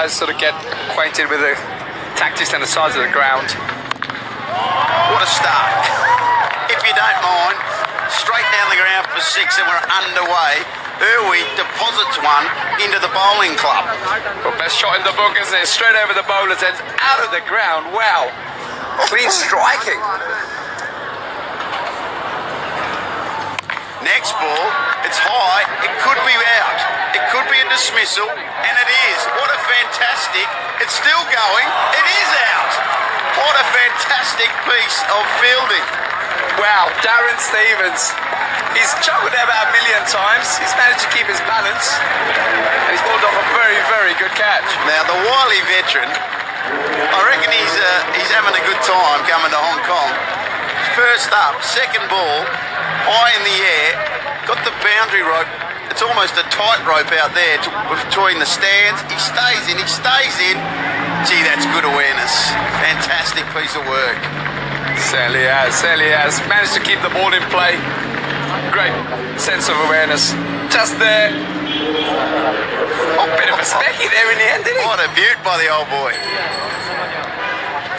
guys sort of get acquainted with the tactics and the size of the ground. What a start. If you don't mind, straight down the ground for 6 and we're underway. Irwi deposits one into the bowling club. Well, best shot in the book, isn't it? Straight over the bowler's head, out of the ground. Wow. Clean striking. Next ball, it's high, it could be out. It could be a dismissal, and it is. What a fantastic, it's still going, it is out. What a fantastic piece of fielding. Wow, Darren Stevens. He's chuckled there about 1 million times. He's managed to keep his balance. And he's pulled off a very, very good catch. Now, the wily veteran, I reckon he's having a good time coming to Hong Kong. First up, second ball, high in the air, got the boundary rope. It's almost a tightrope out there between the stands. He stays in. Gee, that's good awareness. Fantastic piece of work. Certainly has. Managed to keep the ball in play. Great sense of awareness. Just there. Oh, bit of a specky there in the end, didn't he? What a beaut by the old boy.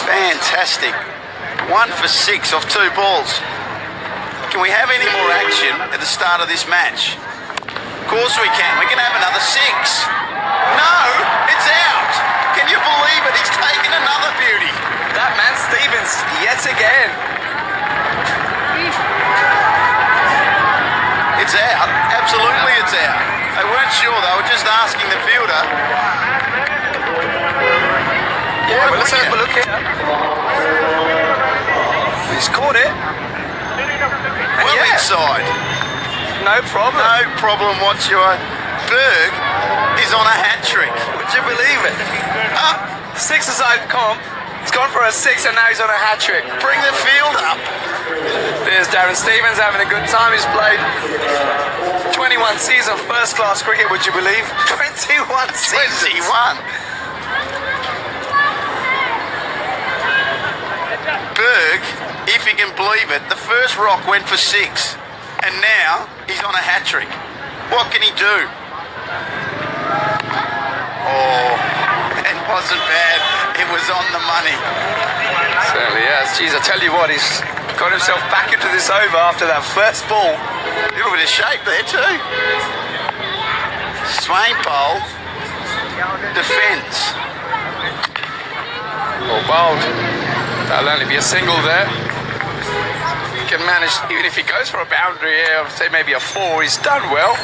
Fantastic. 1 for 6 off 2 balls. Can we have any more action at the start of this match? Of course we can. We can have another 6. No, it's out. Can you believe it? He's taken another beauty. That man Stevens, yet again. It's out. Absolutely it's out. They weren't sure. They were just asking the fielder. Yeah, well, let's have a look here. He's caught it. Well inside. No problem. No problem whatsoever. Berg is on a hat-trick. Would you believe it? Six-a-side comp. He's gone for a 6 and now he's on a hat-trick. Bring the field up. There's Darren Stevens having a good time. He's played 21 seasons of first-class cricket, would you believe? 21 seasons. 21. Berg, if you can believe it, the first rock went for 6. And now he's on a hat-trick. What can he do? Oh, it wasn't bad. It was on the money. Certainly has. Geez, I tell you what, he's got himself back into this over after that first ball. A little bit of shape there too. Swain bowl. Defence. Well bowled. That'll only be a single there. He can manage, even if he goes for a boundary here, say maybe a 4, he's done well.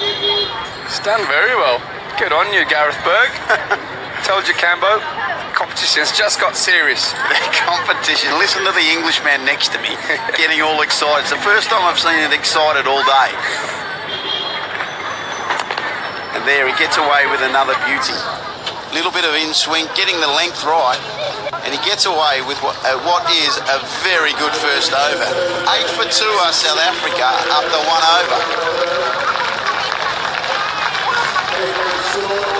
He's done very well. Good on you, Gareth Berg. Told you, Cambo. Competition's just got serious. That competition. Listen to the Englishman next to me getting all excited. It's the first time I've seen it excited all day. And there he gets away with another beauty. Little bit of in-swing, getting the length right. And he gets away with what is a very good first over. 8 for 2 are South Africa up to 1 over.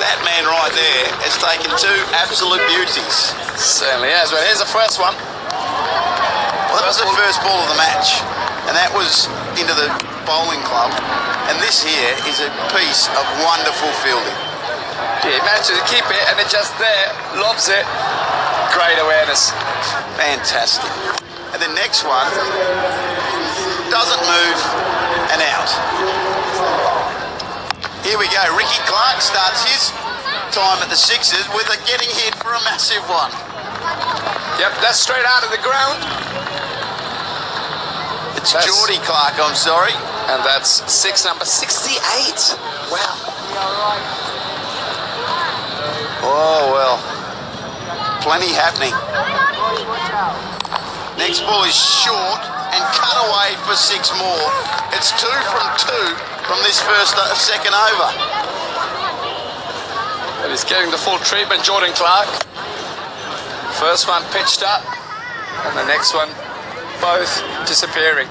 That man right there has taken 2 absolute beauties. Certainly has. Well, here's the first one. Well, that was the first ball of the match, and that was into the bowling club. And this here is a piece of wonderful fielding. Yeah, he managed to keep it, and it just there, lobs it. Great awareness. Fantastic. And the next one doesn't move and out. Here we go. Ricky Clark starts his time at the Sixes with a getting hit for a massive one. Yep, that's straight out of the ground. It's Geordie Clark, I'm sorry. And that's 6 number 68. Wow. Oh, well. Plenty happening. Next ball is short and cut away for 6 more. It's 2 from 2 from this second over. And he's getting the full treatment, Jordan Clark. First one pitched up, and the next one both disappearing.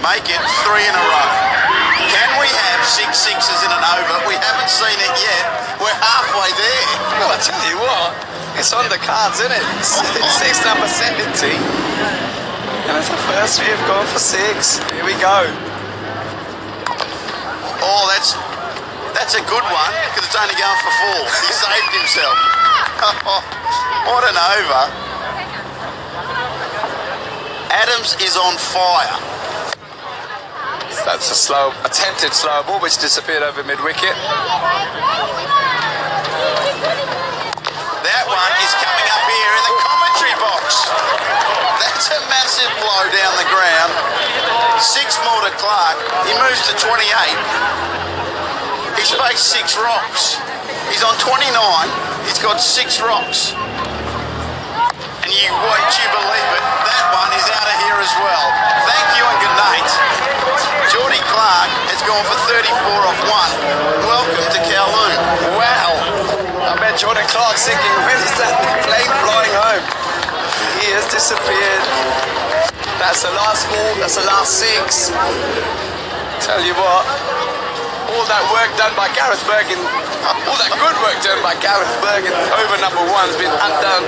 Make it 3 in a row. Can we have 6 sixes in an over? We haven't seen it yet. We're halfway there. Well, I tell you what, it's on the cards, isn't it? It's 6 number 70. And it's the first we've gone for 6. Here we go. Oh, that's a good one, because it's only going for 4. He saved himself. What an over. Adams is on fire. That's a attempted slow ball which disappeared over mid-wicket. That one is coming up here in the commentary box. That's a massive blow down the ground. 6 more to Clark. He moves to 28. He's faced 6 rocks. He's on 29. He's got 6 rocks. And won't you believe it, that one is out of here as well. Thank you and good night. Geordie Clark has gone for 34 off 1. Welcome to Kowloon. Wow. I bet Jordan Clark's thinking, when is that plane flying home? He has disappeared. That's the last ball, that's the last 6. Tell you what, all that work done by Gareth Bergen, all that good work done by Gareth Bergen over number 1's been undone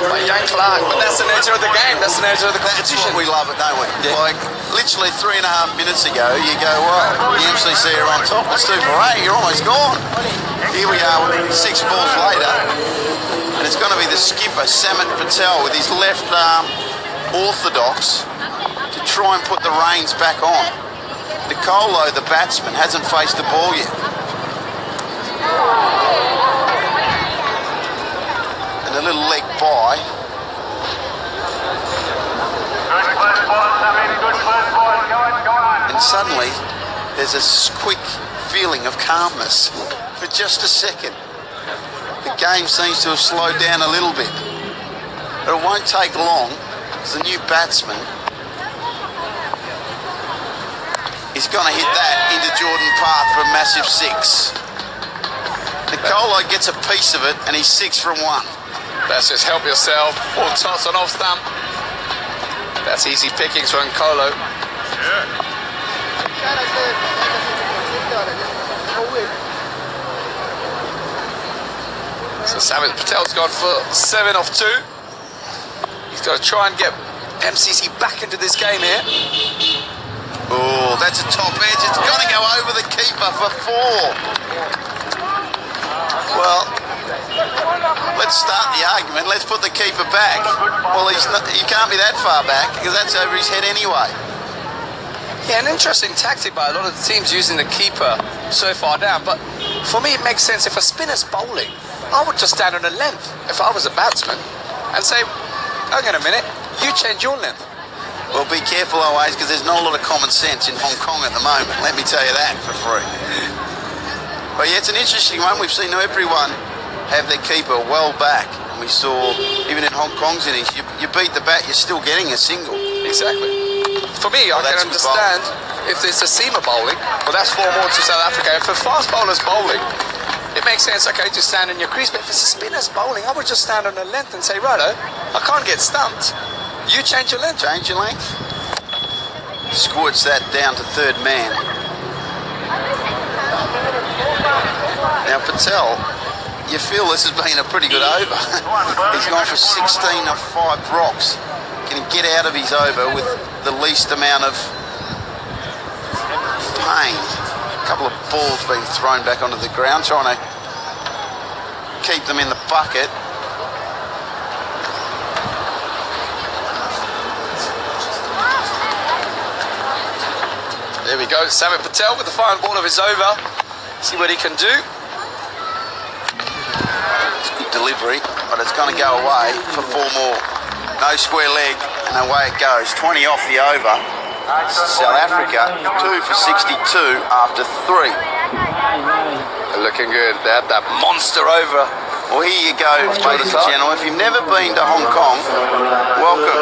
by young Clark. But that's the nature of the game, that's the nature of the competition. That's what we love it, don't we? Yeah. Like, literally 3.5 minutes ago, you go, well, the MCC are on top, it's 2 for 8, you're almost gone. Here we are, 6 balls later, and it's going to be the skipper, Samit Patel, with his left arm orthodox to try and put the reins back on. Nicolo, the batsman, hasn't faced the ball yet. And a little leg by. And suddenly, there's a quick feeling of calmness for just a second. The game seems to have slowed down a little bit. But it won't take long, because the new batsman is going to hit that into Jordan Park for a massive 6. Nicolo gets a piece of it, and he's 6 from 1. That's just help yourself. Full toss on off stump. That's easy pickings for Nicolo. So Samit Patel's gone for 7 off 2. He's got to try and get MCC back into this game here. Oh, that's a top edge. It's going to go over the keeper for 4. Well, let's start the argument. Let's put the keeper back. Well, he can't be that far back because that's over his head anyway. Yeah, an interesting tactic by a lot of the teams using the keeper so far down. But for me, it makes sense. If a spinner's bowling, I would just stand on a length if I was a batsman and say, hang on a minute, you change your length. Well, be careful always, because there's not a lot of common sense in Hong Kong at the moment. Let me tell you that for free. But yeah, it's an interesting one. We've seen everyone have their keeper well back. And we saw, even in Hong Kong's innings, you beat the bat, you're still getting a single. Exactly. For me, I can understand if there's a seamer bowling, well, that's 4 more to South Africa. If a fast bowler's bowling, it makes sense, okay, to stand in your crease. But if it's a spinner's bowling, I would just stand on a length and say, righto, I can't get stumped. You change your length. Change your length. Squirts that down to 3rd man. Now Patel, you feel this has been a pretty good over. He's gone for 16 of 5 rocks. Can he get out of his over with the least amount of pain? A couple of balls being thrown back onto the ground, trying to keep them in the bucket. There we go, Samit Patel with the final ball of his over. See what he can do. It's good delivery, but it's going to go away for 4 more. No square leg, and away it goes. 20 off the over. South Africa, 2 for 62 after 3. They're looking good. They had that monster over. Well, here you go, ladies and gentlemen. If you've never been to Hong Kong, welcome,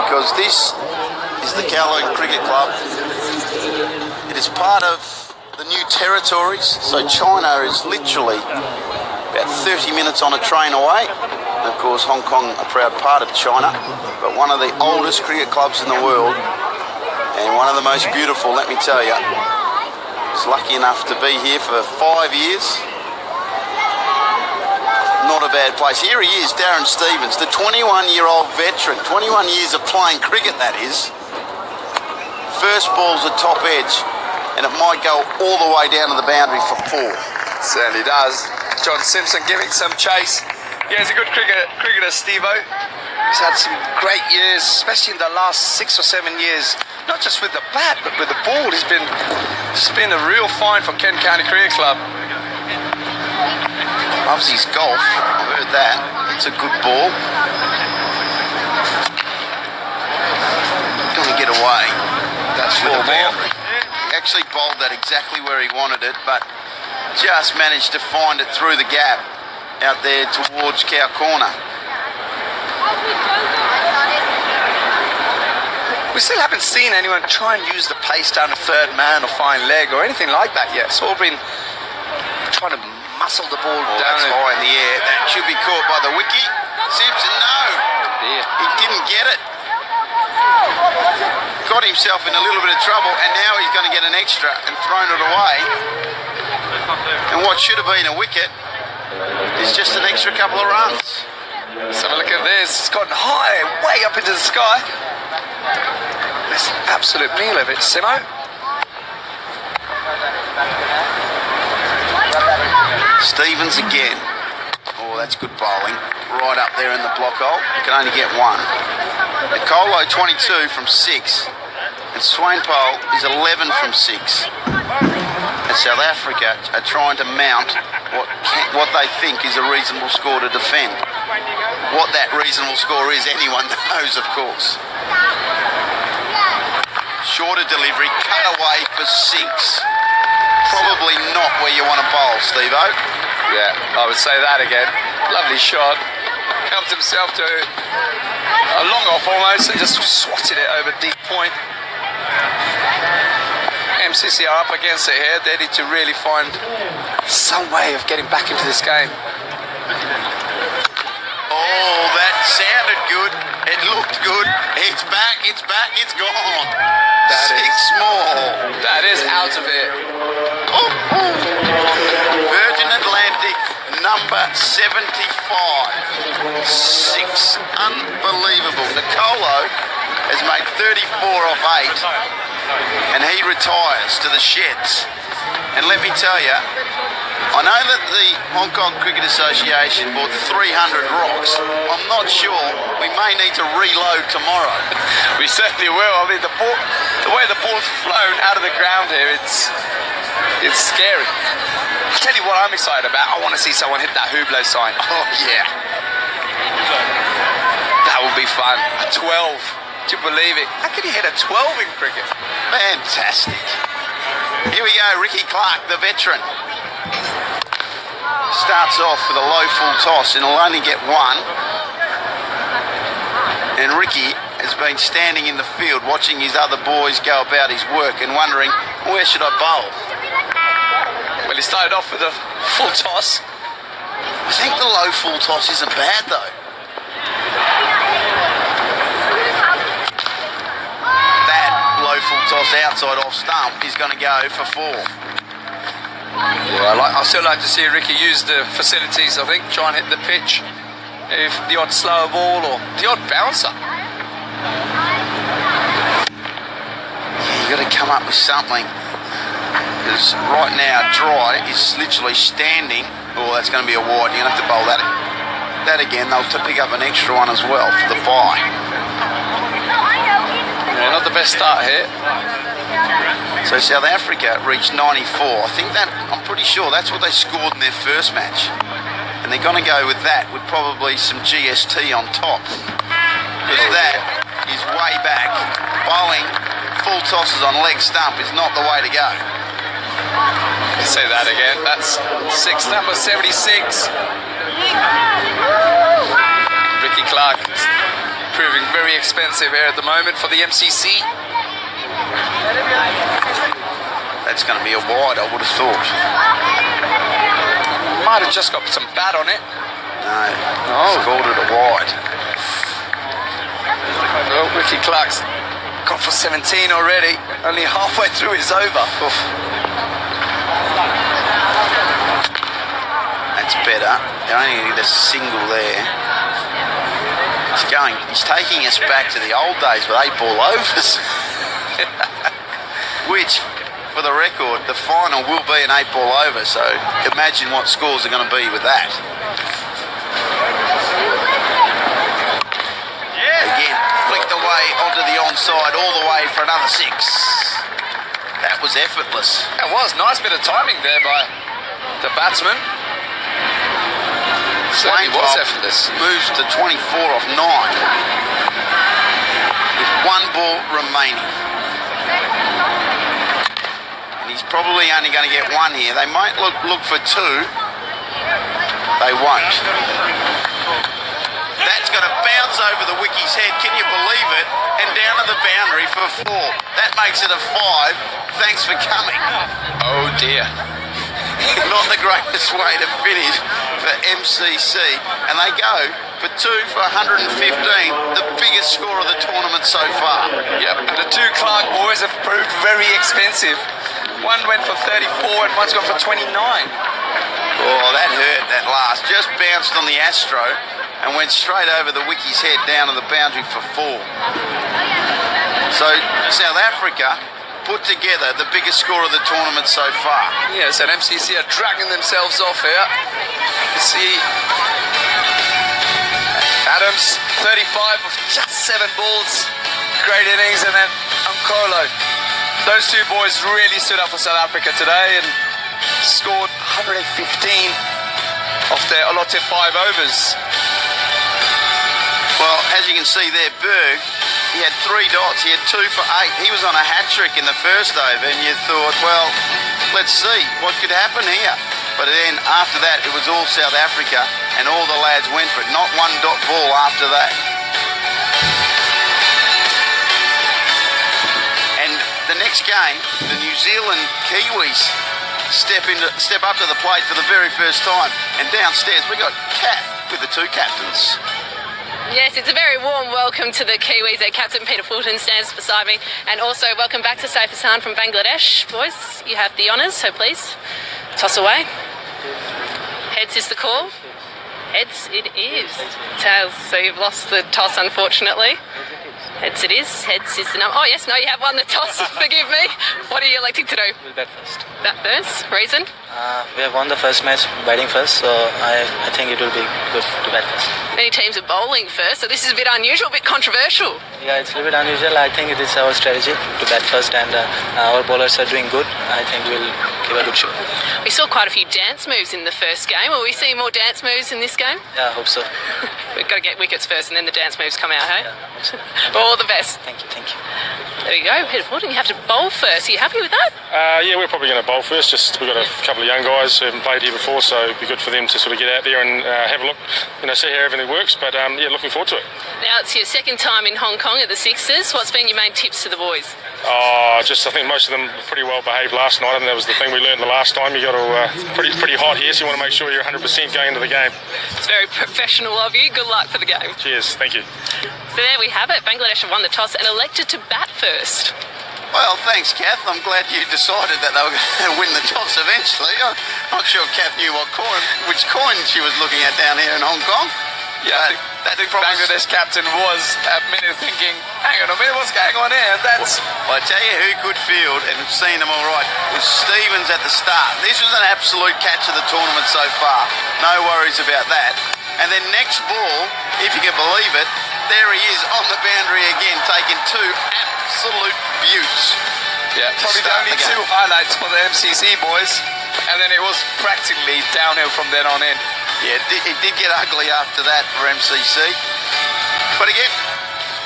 because this is the Kowloon Cricket Club. It is part of the new territories, so China is literally about 30 minutes on a train away. And of course, Hong Kong, a proud part of China, but one of the oldest cricket clubs in the world, and one of the most beautiful, let me tell you. I was lucky enough to be here for 5 years. Not a bad place. Here he is, Darren Stevens, the 21-year-old veteran, 21 years of playing cricket, that is. First ball's a top edge, and it might go all the way down to the boundary for 4. Certainly does. John Simpson giving some chase. Yeah, he's a good cricketer, Steve-O. He's had some great years, especially in the last 6 or 7 years. Not just with the bat, but with the ball. It's been a real find for Kent County Cricket Club. Loves his golf. I've heard that. It's a good ball. Gonna get away. That's with a 4 more. boundary. He actually bowled that exactly where he wanted it, but just managed to find it through the gap out there towards Cow Corner. We still haven't seen anyone try and use the pace down the third man or fine leg or anything like that yet. It's all been trying to muscle the ball down. That's high in the air. That should be caught by the wicket. Simpson, no. Oh dear. He didn't get it. Got himself in a little bit of trouble, and now he's going to get an extra and thrown it away. And what should have been a wicket is just an extra couple of runs. Let's have a look at this. It's gotten high, way up into the sky. That's an absolute meal of it, Simo. Stevens again. Oh, that's good bowling. Right up there in the block hole. You can only get one. Nicolo 22 from 6. And Swainpole is 11 from 6. And South Africa are trying to mount what they think is a reasonable score to defend. What that reasonable score is, anyone knows, of course. Shorter delivery, cut away for 6. Probably not where you want to bowl, Steve-O. Yeah, I would say that again. Lovely shot. Helped himself to a long off almost and just swatted it over deep point. MCC are up against it here. They need to really find some way of getting back into this game. Oh, that sounded good. It looked good. It's back, it's back, it's gone. Six more. That is out of it. Virgin Atlantic, number 75. 6. Unbelievable. Nicolo has made 34 off 8. And he retires to the sheds. And let me tell you, I know that the Hong Kong Cricket Association bought 300 rocks. I'm not sure. We may need to reload tomorrow. We certainly will. I mean, the way the ball's flown out of the ground here, it's scary. I'll tell you what I'm excited about. I want to see someone hit that Hublot sign. Oh, yeah. That would be fun. A 12. Do you believe it? How can you hit a 12 in cricket? Fantastic. Here we go, Ricky Clark, the veteran. Starts off with a low full toss and will only get 1. And Ricky has been standing in the field watching his other boys go about his work and wondering, where should I bowl? Well, he started off with a full toss. I think the low full toss isn't bad though. That low full toss outside off stump is going to go for 4. Yeah, I still like to see Ricky use the facilities, I think, try and hit the pitch. If the odd slower ball or the odd bouncer. You've got to come up with something. Because right now, Dry is literally standing. Oh, that's going to be a wide. You're going to have to bowl that. That again, they'll pick up an extra one as well for the bye. Yeah, not the best start here. So South Africa reached 94. I think that, I'm pretty sure that's what they scored in their first match. And they're going to go with that, with probably some GST on top. Because that is way back. Bowling full tosses on leg stump is not the way to go. Say that again. That's number 76. Ricky Clark proving very expensive here at the moment for the MCC. That's going to be a wide, I would have thought. Might have just got some bat on it. No, scored it a wide. Well, Ricky Clark's gone for 17 already. Only halfway through his over. Oof. That's better. You only need a single there. He's taking us back to the old days with 8 ball overs. Which, for for the record, the final will be an 8-ball over, so imagine what scores are going to be with that. Again, flicked away onto the onside, all the way for another 6. That was effortless. That was nice bit of timing there by the batsman. Certainly was effortless. Moves to 24 off 9 with 1 ball remaining. And he's probably only going to get 1 here. They might look for 2. They won't. That's going to bounce over the wicket's head. Can you believe it? And down to the boundary for 4. That makes it a 5. Thanks for coming. Oh dear. Not the greatest way to finish for MCC, and they go for 2 for 115, the biggest score of the tournament so far. Yep, and the 2 Clark boys have proved very expensive. One went for 34 and one's gone for 29. Oh, that hurt, that last. Just bounced on the Astro and went straight over the wicket's head down to the boundary for 4. So South Africa put together the biggest score of the tournament so far. Yes, and MCC are dragging themselves off here. You see Adams, 35 of just 7 balls. Great innings, and then Nkolo. Those 2 boys really stood up for South Africa today and scored 115 off their allotted 5 overs. Well, as you can see there, Berg, he had 3 dots, he had 2 for 8. He was on a hat-trick in the first over, and you thought, well, let's see what could happen here. But then after that, it was all South Africa, and all the lads went for it. Not 1 dot ball after that. And the next game, the New Zealand Kiwis step up to the plate for the very first time. And downstairs, we got Kat with the 2 captains. Yes, it's a very warm welcome to the Kiwis. Their captain Peter Fulton stands beside me, and also welcome back to Saif Hassan from Bangladesh. Boys, you have the honours, so please toss away. Heads is the call. Heads it is. Tails, so you've lost the toss, unfortunately. Heads it is. Heads is the number. Oh yes, no, you have won the toss. Forgive me. What are you electing to do? We'll bat first. Bat first. Reason? We have won the first match batting first, so I think it will be good to bat first. Many teams are bowling first, so this is a bit unusual, a bit controversial. Yeah, it's a little bit unusual. I think it is our strategy to bat first, and our bowlers are doing good. I think we'll give a good show. We saw quite a few dance moves in the first game. Will we see more dance moves in this game? Yeah, I hope so. We've got to get wickets first, and then the dance moves come out, hey? Yeah, I hope so. All the best. Thank you, thank you. There you go, Peter Fulton, you have to bowl first. Are you happy with that? Yeah, we're probably going to bowl first. Just we've got a couple of young guys who haven't played here before, so it'd be good for them to sort of get out there and have a look, see how everything works. But yeah, looking forward to it. Now it's your second time in Hong Kong at the Sixes. What's been your main tips to the boys? I think most of them were pretty well behaved last night, and that was the thing we learned the last time. You got to pretty hot here, so you want to make sure you're 100% going into the game. It's very professional of you. Good luck for the game. Cheers, thank you. So there we have it. Bangladesh have won the toss and elected to bat first. Well, thanks, Kath. I'm glad you decided that they were going to win the toss eventually. I'm not sure Kath knew which coin she was looking at down here in Hong Kong. Yeah, I think Bangladesh captain was at minute thinking, hang on a minute, what's going on here? Well, I tell you who could field and seen them all right was Stevens at the start. This was an absolute catch of the tournament so far. No worries about that. And then next ball, if you can believe it, there he is on the boundary again, taking 2 absolute beauts. Yeah, probably the only 2 highlights for the MCC boys, and then it was practically downhill from then on in. Yeah, it did get ugly after that for MCC. But again,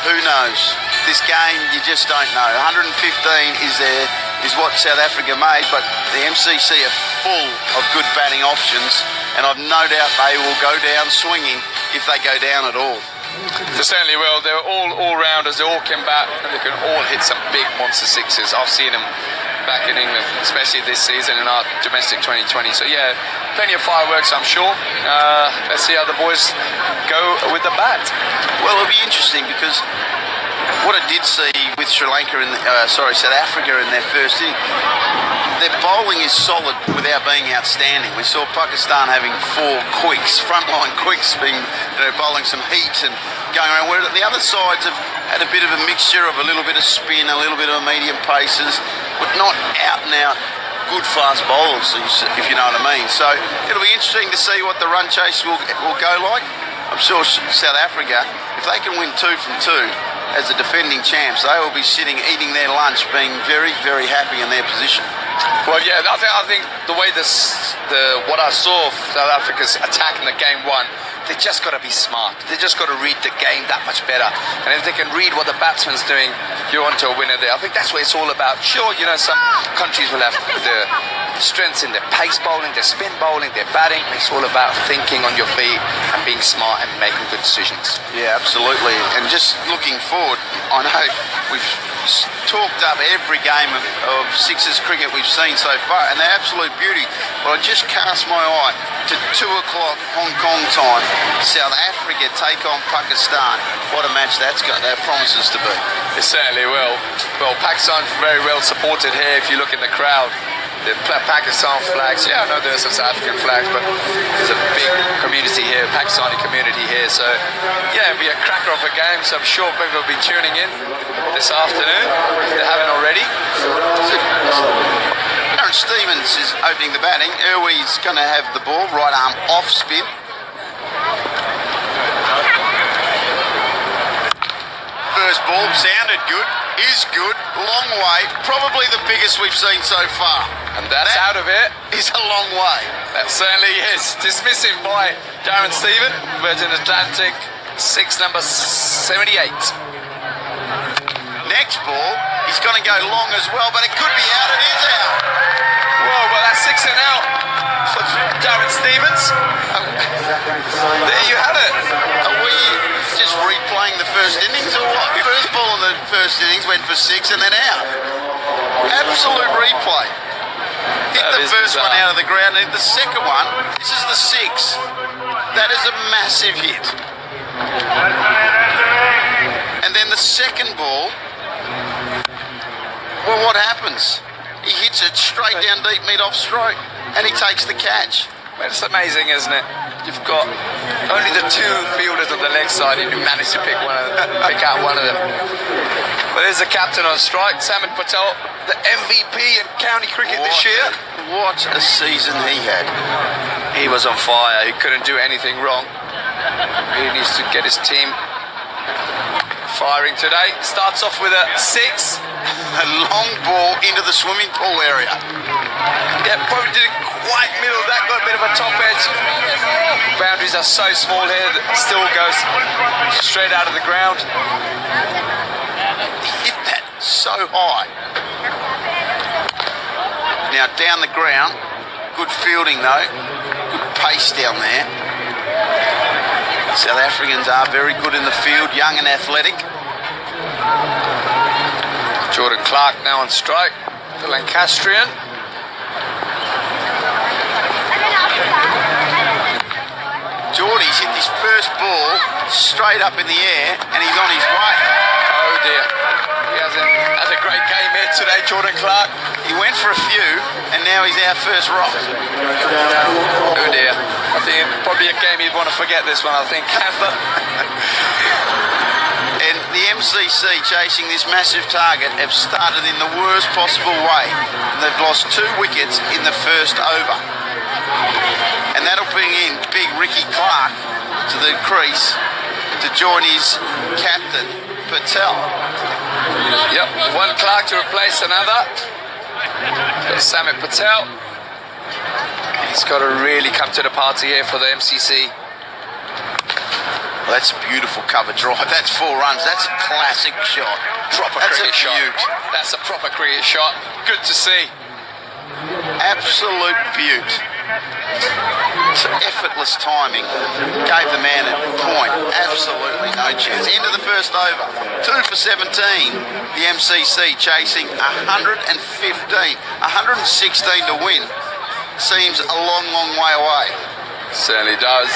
who knows? This game, you just don't know. 115 is what South Africa made, but the MCC are full of good batting options, and I've no doubt they will go down swinging if they go down at all. They certainly will. They're all rounders. They all can bat, and they can all hit some big monster sixes. I've seen them back in England, especially this season in our domestic 2020. So yeah, plenty of fireworks, I'm sure. Let's see how the boys go with the bat. Well, it'll be interesting because what I did see with South Africa in their first inning, their bowling is solid without being outstanding. We saw Pakistan having 4 quicks, frontline quicks, bowling some heat and going around. Where the other sides have had a bit of a mixture of a little bit of spin, a little bit of medium paces. but not out and out good fast bowlers, if you know what I mean. So it'll be interesting to see what the run chase will go like. I'm sure South Africa, if they can win 2 from 2 as the defending champs, they will be sitting eating their lunch, being very, very happy in their position. Well, yeah, I think the way what I saw of South Africa's attack in the game 1, they just got to be smart. They just got to read the game that much better. And if they can read what the batsman's doing, you're onto a winner there. I think that's what it's all about. Sure, you know, some countries will have the strengths in their pace bowling, their spin bowling, their batting. It's all about thinking on your feet and being smart and making good decisions. Yeah, absolutely. And just looking forward, I know we've talked up every game of Sixes cricket we've seen so far, and they're absolute beauty. But I just cast my eye to 2 o'clock Hong Kong time. South Africa take on Pakistan. What a match that promises to be. It certainly will. Well, Pakistan's very well supported here if you look in the crowd. The Pakistan flags, yeah, I know there's some South African flags, but there's a big community here, Pakistani community here, so yeah, it'll be a cracker of a game, so I'm sure people will be tuning in this afternoon, if they haven't already. Aaron Stevens is opening the batting. Irwi's going to have the ball, right arm off spin. First ball sounded good, is good, long way, probably the biggest we've seen so far. And that out of it is a long way. That certainly is. Dismissive by Darren Stephen, Virgin Atlantic, 6 number 78. Next ball, he's going to go long as well, but it could be out. It is out. Whoa, well that's 6 and out for Darren Stevens. There you have it. Are we just replaying the first innings or what? The first ball in the first innings went for 6 and then out. Absolute replay. Hit the first one out of the ground, and the second one, this is the 6. That is a massive hit. And then the second ball, well, what happens? He hits it straight down deep mid-off stroke, and he takes the catch. Well, it's amazing, isn't it? You've got only the 2 fielders on the leg side, and you managed to pick out one of them. But there's the captain on strike, Samit Patel, the MVP in county cricket this year. What a season he had. He was on fire. He couldn't do anything wrong. He needs to get his team firing today. Starts off with a 6. A long ball into the swimming pool area. Yeah, probably did it quite middle. That got a bit of a top edge. Boundaries are so small here that it still goes straight out of the ground. Hit that so high. Now down the ground, good fielding though, good pace down there. South Africans are very good in the field, young and athletic. Jordan Clark now on strike, the Lancastrian. Geordie's hit his first ball straight up in the air and he's on his way. Oh dear. He has a great game here today, Jordan Clark. He went for a few and now he's our first rock. Oh dear. I think probably a game you'd want to forget this one, I think. And the MCC chasing this massive target have started in the worst possible way. They've lost 2 wickets in the first over. And that'll bring in big Ricky Clark to the crease to join his captain, Patel. Yep, one Clark to replace another. Got Samit Patel. He's got to really come to the party here for the MCC. Well, that's a beautiful cover drive. That's 4 runs. That's a classic shot. That's cricket shot. That's a proper cricket shot. Good to see. Absolute beaut. Some effortless timing. Gave the man a point. Absolutely no chance. End of the first over. 2 for 17. The MCC chasing 115. 116 to win. Seems a long, long way away. Certainly does.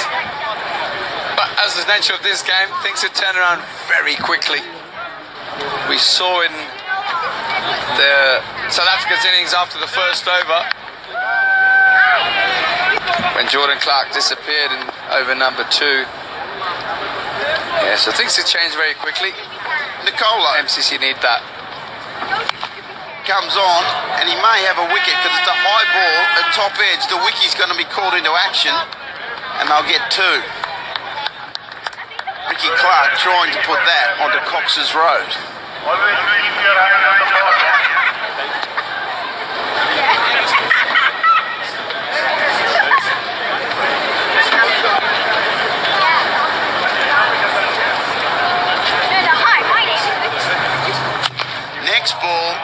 But as the nature of this game, things have turned around very quickly. We saw in the South Africa's innings after the first over, when Jordan Clark disappeared in over number 2. Yeah, so things have changed very quickly. Nicolo. MCC need that. comes on, and he may have a wicket because it's a high ball at top edge. The wicket's going to be called into action, and they'll get 2. Ricky Clark trying to put that onto Cox's Road. Next ball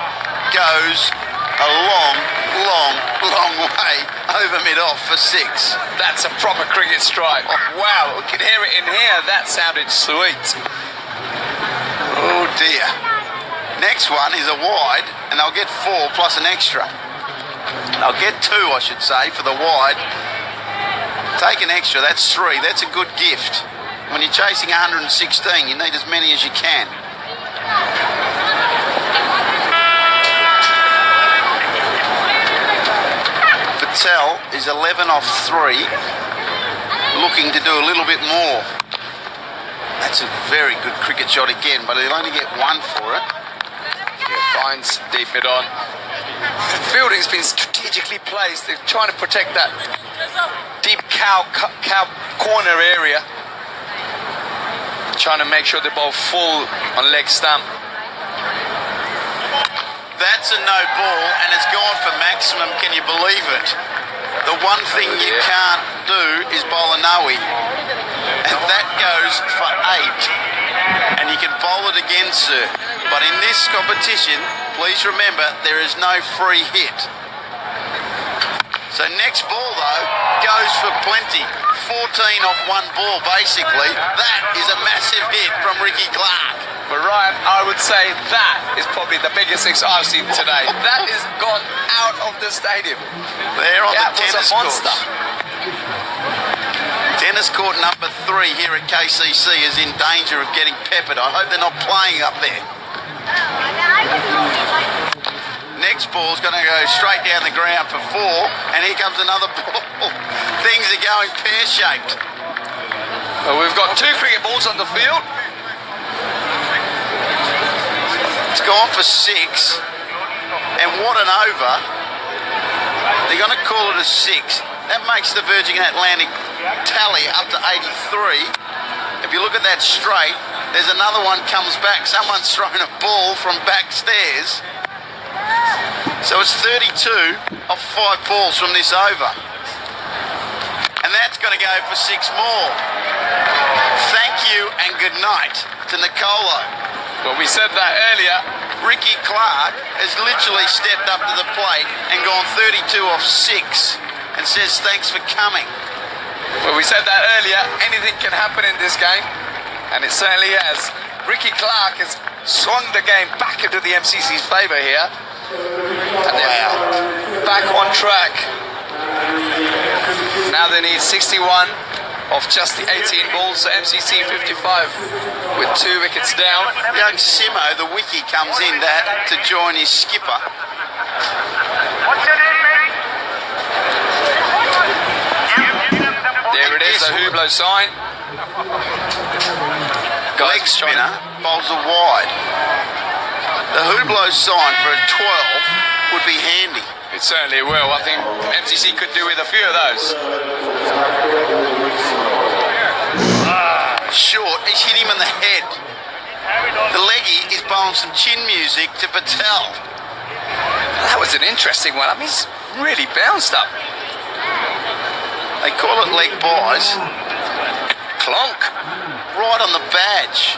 goes a long way over mid-off for 6. That's a proper cricket strike. Wow, we can hear it in here. That sounded sweet. Oh dear. Next one is a wide, and they'll get 4 plus an extra. They'll get 2, I should say, for the wide. Take an extra, that's 3. That's a good gift. When you're chasing 116, you need as many as you can. Patel is 11 off 3, looking to do a little bit more. That's a very good cricket shot again, but he'll only get 1 for it. Yeah, finds deep mid on. Fielding's been strategically placed. They're trying to protect that deep cow corner area. Trying to make sure the ball full on leg stump. That's a no ball, and it's gone for maximum. Can you believe it? The one thing you can't do is bowl a no-ey. And that goes for 8. And you can bowl it again, sir. But in this competition, please remember, there is no free hit. So next ball, though, goes for plenty. 14 off 1 ball, basically. That is a massive hit from Ricky Clark. But Ryan, I would say that is probably the biggest 6 I've seen today. That is gone out of the stadium. There on that the tennis was a monster. Tennis court number 3 here at KCC is in danger of getting peppered. I hope they're not playing up there. Next ball's going to go straight down the ground for 4, and here comes another ball. Things are going pear-shaped. Well, we've got 2 cricket balls on the field. It's gone for 6, and what an over. They're going to call it a 6. That makes the Virgin Atlantic tally up to 83. If you look at that straight, there's another one comes back. Someone's thrown a ball from backstairs. So it's 32 off 5 balls from this over. And that's going to go for 6 more. Thank you and good night to Nicolo. Well, we said that earlier. Ricky Clark has literally stepped up to the plate and gone 32 off 6 and says thanks for coming. Well, we said that earlier. Anything can happen in this game, and it certainly has. Ricky Clark has swung the game back into the MCC's favour here. And they're back on track. Now they need 61 off just the 18 balls, so MCC 55 with 2 wickets down. Young Simo, the wiki, comes in to join his skipper. What's your name, mate? There it is, the Hublot sign. Leg spinner bowls a wide. The Hublot sign for a 12 would be handy. It certainly will. I think MCC could do with a few of those. Short, he's hit him in the head. The leggy is bowling some chin music to Patel. That was an interesting one. I mean, he's really bounced up. They call it leg buys. Clonk. Right on the badge.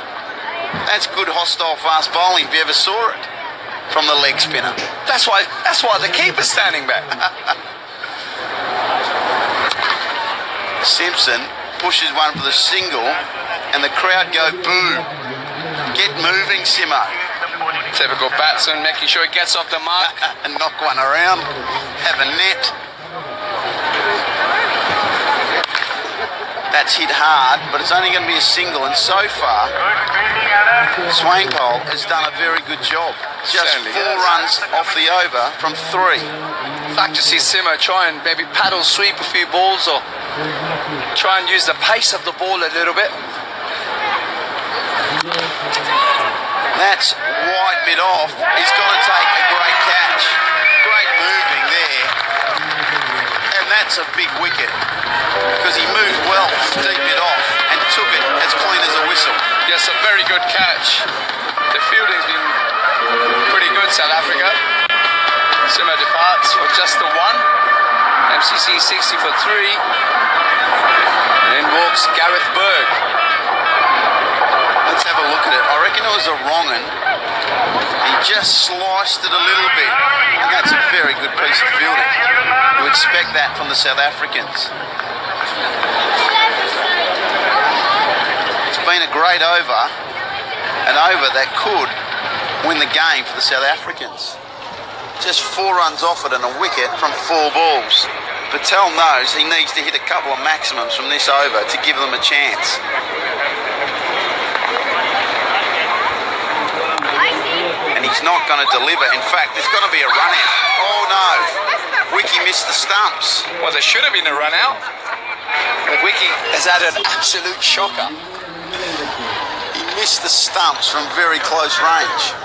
That's good hostile fast bowling if you ever saw it from the leg spinner. That's why the keeper's standing back. Simpson pushes one for the single and the crowd go boo. Get moving, Simo. Typical batsman, making sure he gets off the mark. And knock one around. Have a net. That's hit hard, but it's only going to be a single, and so far Swainpole has done a very good job. Just Certainly 4 has. runs off the over from 3. I'd like to see Simo try and maybe paddle sweep a few balls or try and use the pace of the ball a little bit. That's wide mid off. He's got to take a great catch. Great moving there. And that's a big wicket because he moved well to deep it off and took it as clean as a whistle. Yes, a very good catch. The fielding's been pretty good, South Africa. Simo departs for just the one. MCC 60 for 3. And in walks Gareth Berg. Let's have a look at it. I reckon it was a wrong un. He just sliced it a little bit. And that's a very good piece of fielding. You expect that from the South Africans. It's been a great over. An over that could win the game for the South Africans. Just 4 runs off it and a wicket from 4 balls. Patel knows he needs to hit a couple of maximums from this over to give them a chance. And he's not going to deliver. In fact, there's going to be a run out. Oh no, Wiki missed the stumps. Well, there should have been a run out. But Wiki has had an absolute shocker. He missed the stumps from very close range.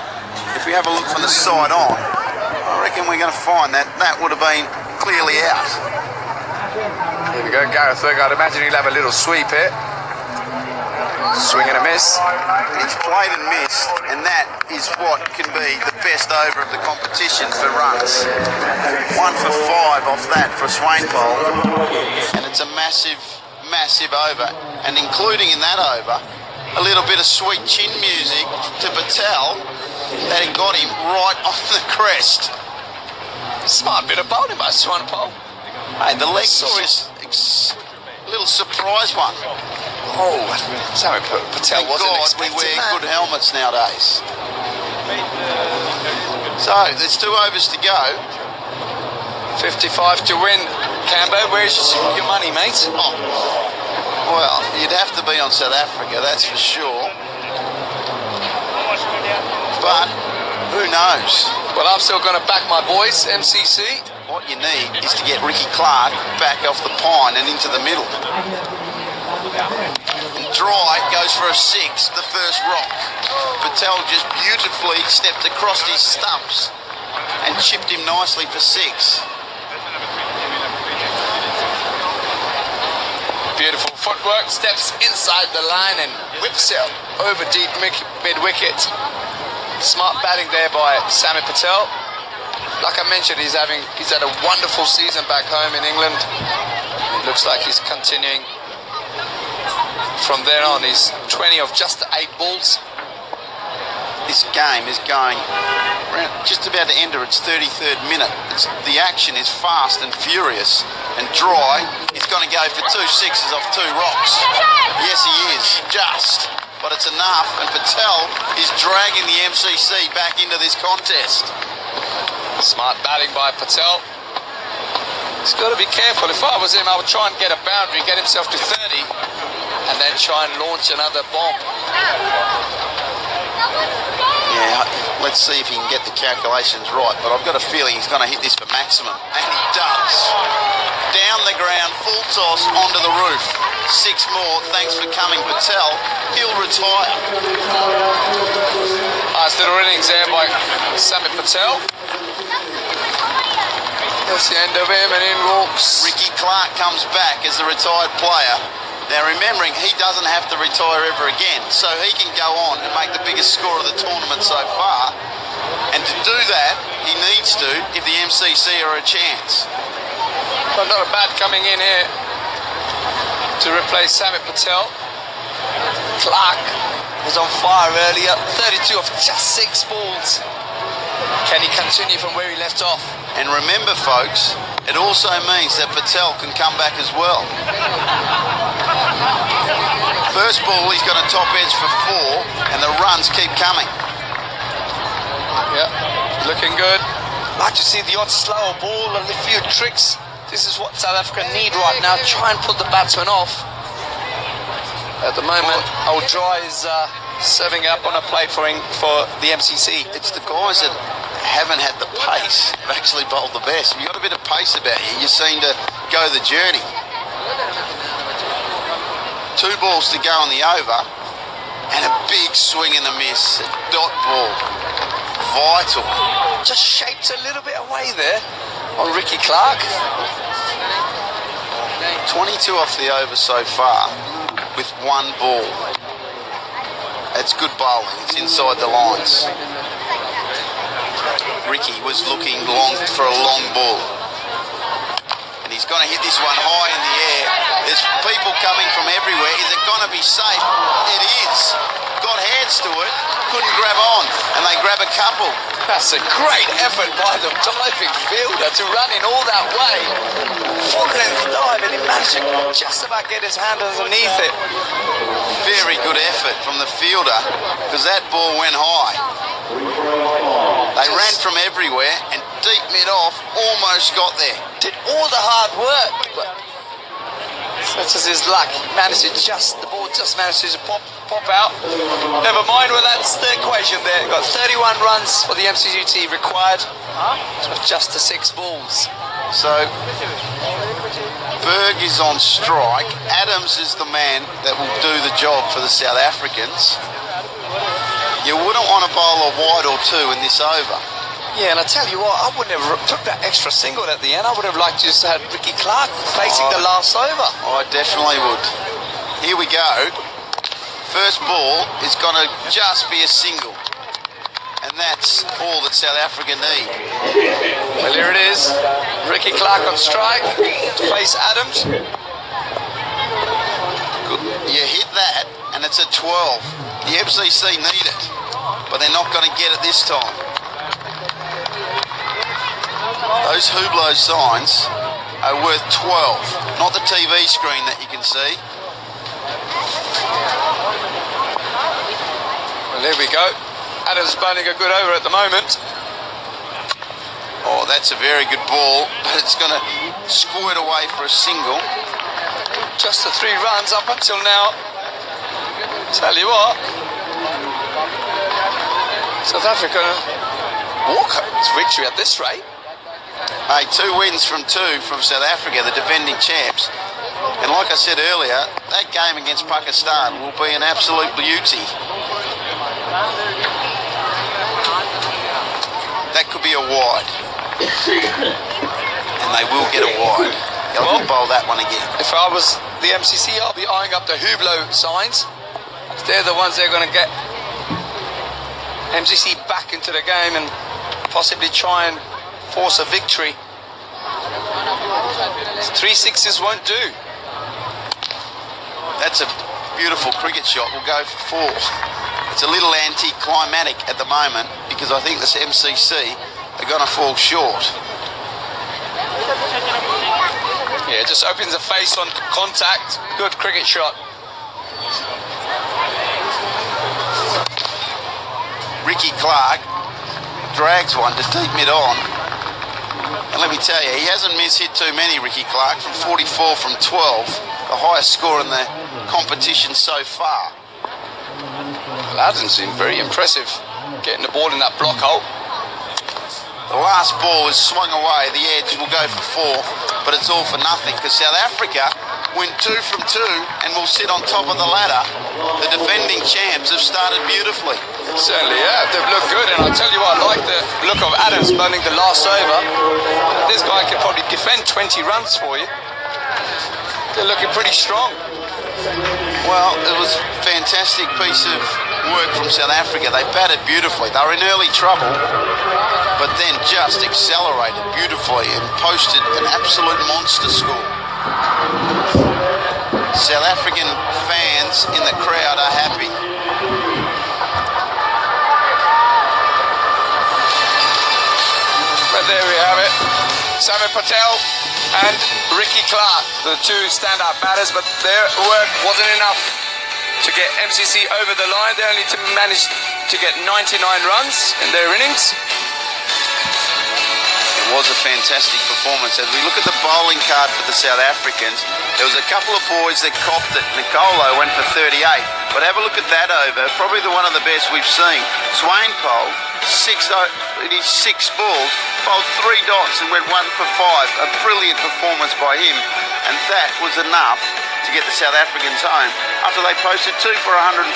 If we have a look from the side on, I reckon we're going to find that would have been clearly out. Here we go, Gareth Berg. I'd imagine he'll have a little sweep here. Swing and a miss. He's played and missed, and that is what can be the best over of the competition for runs. 1 for 5 off that for a Swain pole, and it's a massive, massive over. And including in that over, a little bit of sweet chin music to Patel that he got him right on the crest. Smart bit of bowling by Swan Pole. Hey, the leg was just a little surprise one. Oh, Sami Patel Thank wasn't God we expecting wear that. good helmets nowadays. So there's 2 overs to go. 55 to win. Cambo, where's your money, mate? Oh, well, you'd have to be on South Africa, that's for sure. But who knows? Well, I'm still going to back my boys, MCC. What you need is to get Ricky Clark back off the pine and into the middle. Dry goes for a 6, the first rock. Patel just beautifully stepped across his stumps and chipped him nicely for 6. Beautiful footwork, steps inside the line and whips it over deep mid-wicket. Smart batting there by Sami Patel. Like I mentioned, he's had a wonderful season back home in England. It looks like he's continuing from there on. He's 20 of just 8 balls. This game is going just about to enter its 33rd minute. The action is fast and furious, and Dry is going to go for 2 sixes off 2 rocks. Yes, he is, just. But it's enough, and Patel is dragging the MCC back into this contest. Smart batting by Patel. He's got to be careful. If I was him, I would try and get a boundary, get himself to 30, and then try and launch another bomb. Yeah, let's see if he can get the calculations right, but I've got a feeling he's going to hit this for maximum, and he does. Down the ground, full toss onto the roof. 6 more, thanks for coming, Patel. He'll retire. Nice little innings there by Sami Patel. That's the end of him, and in walks Ricky Clark comes back as a retired player. Now remembering he doesn't have to retire ever again, so he can go on and make the biggest score of the tournament so far. And to do that, he needs to if the MCC are a chance. But not a bad coming in here to replace Sami Patel. Clark was on fire earlier, 32 of just 6 balls. Can he continue from where he left off? And remember, folks, it also means that Patel can come back as well. First ball, he's got a top edge for 4, and the runs keep coming. Yeah, looking good. Like to see the odd slower ball and a few tricks. This is what South Africa need right now. Try and put the batsman off. At the moment, Old Dry is serving up on a plate for the MCC. It's the guys that haven't had the pace have actually bowled the best. You've got a bit of pace about you. You seem to go the journey. 2 balls to go on the over, and a big swing and a miss. A dot ball. vital. Just shaped a little bit away there on Ricky Clark. 22 off the over so far with one ball. That's good bowling. It's inside the lines. Ricky was looking for a long ball. And he's going to hit this one high in the air. There's people coming from everywhere. Is it going to be safe? It is. Got hands to it. Couldn't grab on. And they grab a couple. That's a great effort by the diving fielder to run in all that way. Full length dive, and he managed to just about get his hand underneath it. Very good effort from the fielder because that ball went high. They ran from everywhere and deep mid-off almost got there. Did all the hard work, but such as his luck, the ball just managed to pop out. Never mind, well, that's the equation there. Got 31 runs for the MCC required with just the 6 balls. So Berg is on strike. Adams is the man that will do the job for the South Africans. You wouldn't want to bowl a wide or 2 in this over. Yeah, and I tell you what, I wouldn't have took that extra single at the end. I would have liked to just had Ricky Clark facing the last over. I definitely would. Here we go. First ball is going to just be a single. And that's all that South Africa need. Well, here it is. Ricky Clark on strike to face Adams. Good. You hit that, and it's a 12. The MCC need it, but they're not going to get it this time. Those Hublot signs are worth 12, not the TV screen that you can see. Well, there we go. Adams bowling a good over at the moment. Oh, that's a very good ball, but it's going to squirt away for a single. Just the 3 runs up until now. Tell you what, South Africa walk its victory at this rate. Hey, 2 wins from 2 from South Africa, the defending champs. And like I said earlier, that game against Pakistan will be an absolute beauty. That could be a wide. And they will get a wide. They'll bowl that one again. If I was the MCC, I'll be eyeing up the Hublot signs. They're the ones that are going to get MCC back into the game and possibly try and force a victory. 3 sixes won't do. That's a beautiful cricket shot. We'll go for 4. It's a little anticlimactic at the moment because I think this MCC are going to fall short. Yeah, it just opens the face on contact. Good cricket shot. Ricky Clark drags one to deep mid-on. And let me tell you, he hasn't mishit too many, Ricky Clark, from 44 from 12, the highest score in the competition so far. Well, Adams seemed very impressive getting the ball in that block hole. The last ball is swung away, the edge will go for 4, but it's all for nothing because South Africa win 2 from 2 and will sit on top of the ladder. The defending champs have started beautifully. Certainly, yeah, they've looked good, and I'll tell you what, I like the look of Adams bowling the last over. This guy can probably defend 20 runs for you. They're looking pretty strong. Well, it was a fantastic piece of work from South Africa. They batted beautifully. They were in early trouble, but then just accelerated beautifully and posted an absolute monster score. South African fans in the crowd are happy. But there we have it. Samuel Patel and Ricky Clark, the 2 standout batters, but their work wasn't enough to get MCC over the line. They only managed to get 99 runs in their innings. It was a fantastic performance. As we look at the bowling card for the South Africans, there was a couple of boys that copped it. Nicolo went for 38, but have a look at that over. Probably one of the best we've seen. Swain Pole, 6 balls, bowled 3 dots and went 1 for 5. A brilliant performance by him, and that was enough to get the South Africans home after they posted 2 for 115,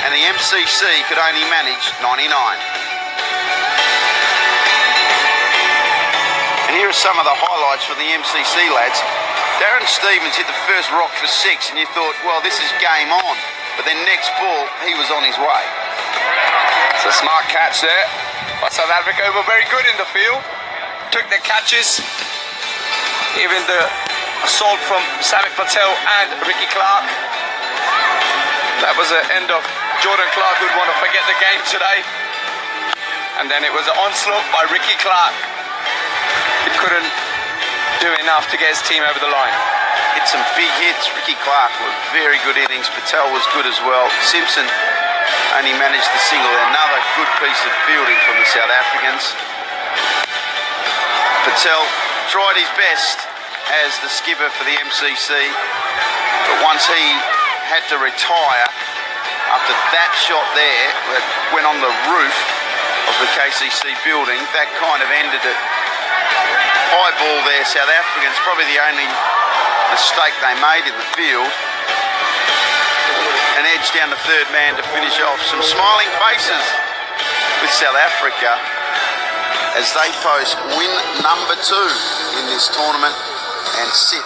and the MCC could only manage 99. here are some of the highlights for the MCC lads. Darren Stevens hit the first rock for 6 and you thought, well, this is game on. But then next ball, he was on his way. It's a smart catch there by South Africa, who were very good in the field. Took the catches. Even the assault from Samit Patel and Ricky Clark. That was the end of Jordan Clark, who'd want to forget the game today. And then it was an onslaught by Ricky Clark. He couldn't do enough to get his team over the line. Hit some big hits. Ricky Clark was very good innings. Patel was good as well. Simpson only managed the single. Another good piece of fielding from the South Africans. Patel tried his best as the skipper for the MCC, but once he had to retire after that shot there that went on the roof of the KCC building, that kind of ended it. High ball there, South Africans, probably the only mistake they made in the field. An edge down the third man to finish off. Some smiling faces with South Africa as they post win number 2 in this tournament and sit